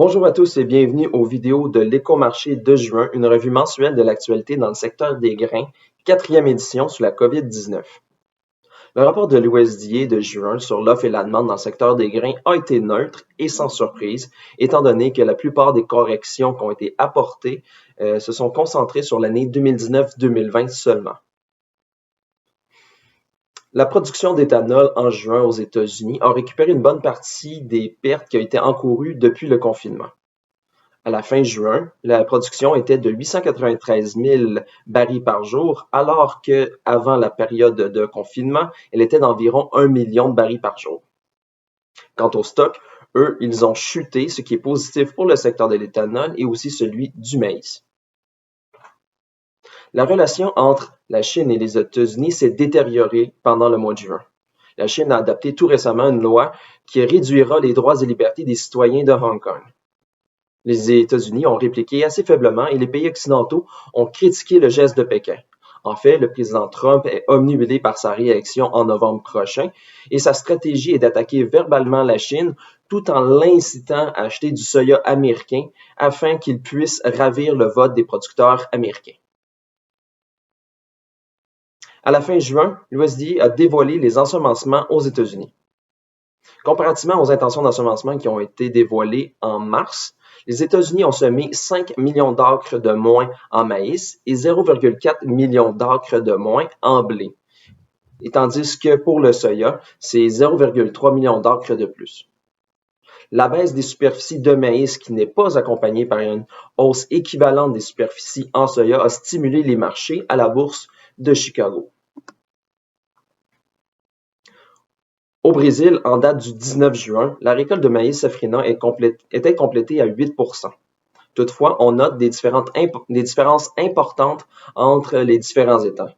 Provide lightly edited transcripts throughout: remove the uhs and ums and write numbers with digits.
Bonjour à tous et bienvenue aux vidéos de l'Écomarché de juin, une revue mensuelle de l'actualité dans le secteur des grains, 4e édition sous la COVID-19. Le rapport de l'USDA de juin sur l'offre et la demande dans le secteur des grains a été neutre et sans surprise, étant donné que la plupart des corrections qui ont été apportées se sont concentrées sur l'année 2019-2020 seulement. La production d'éthanol en juin aux États-Unis a récupéré une bonne partie des pertes qui ont été encourues depuis le confinement. À la fin juin, la production était de 893 000 barils par jour, alors qu'avant la période de confinement, elle était d'environ 1 million de barils par jour. Quant au stock, eux, ils ont chuté, ce qui est positif pour le secteur de l'éthanol et aussi celui du maïs. La relation entre la Chine et les États-Unis s'est détériorée pendant le mois de juin. La Chine a adopté tout récemment une loi qui réduira les droits et libertés des citoyens de Hong Kong. Les États-Unis ont répliqué assez faiblement et les pays occidentaux ont critiqué le geste de Pékin. En fait, le président Trump est obnubilé par sa réaction en novembre prochain et sa stratégie est d'attaquer verbalement la Chine tout en l'incitant à acheter du soya américain afin qu'il puisse ravir le vote des producteurs américains. À la fin juin, l'USDA a dévoilé les ensemencements aux États-Unis. Comparativement aux intentions d'ensemencement qui ont été dévoilées en mars, les États-Unis ont semé 5 millions d'acres de moins en maïs et 0,4 millions d'acres de moins en blé, et tandis que pour le soya, c'est 0,3 millions d'acres de plus. La baisse des superficies de maïs qui n'est pas accompagnée par une hausse équivalente des superficies en soya a stimulé les marchés à la bourse de Chicago. Au Brésil, en date du 19 juin, la récolte de maïs safrinat était complétée à 8%. Toutefois, on note des différences importantes entre les différents États.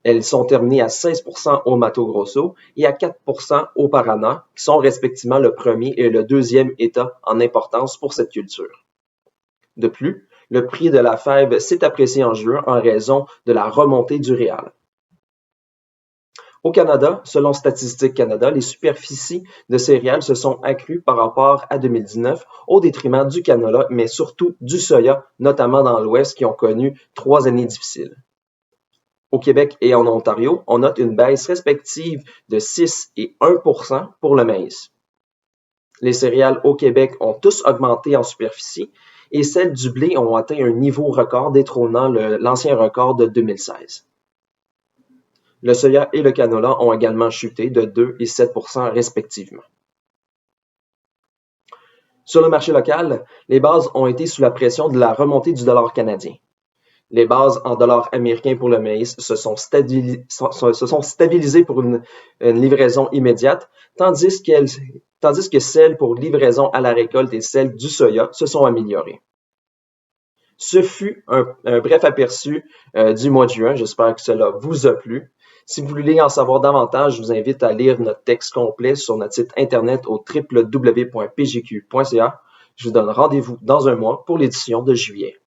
Elles sont terminées à 16% au Mato Grosso et à 4% au Paraná, qui sont respectivement le premier et le deuxième État en importance pour cette culture. De plus, le prix de la fève s'est apprécié en juin en raison de la remontée du réal. Au Canada, selon Statistique Canada, les superficies de céréales se sont accrues par rapport à 2019 au détriment du canola, mais surtout du soya, notamment dans l'Ouest, qui ont connu 3 années difficiles. Au Québec et en Ontario, on note une baisse respective de 6 et 1% pour le maïs. Les céréales au Québec ont tous augmenté en superficie et celles du blé ont atteint un niveau record détrônant l'ancien record de 2016. Le soya et le canola ont également chuté de 2 et 7% respectivement. Sur le marché local, les bases ont été sous la pression de la remontée du dollar canadien. Les bases en dollars américains pour le maïs se sont stabilisées pour une livraison immédiate, tandis que celles pour livraison à la récolte et celles du soya se sont améliorées. Ce fut un bref aperçu du mois de juin. J'espère que cela vous a plu. Si vous voulez en savoir davantage, je vous invite à lire notre texte complet sur notre site internet au www.pgq.ca. Je vous donne rendez-vous dans un mois pour l'édition de juillet.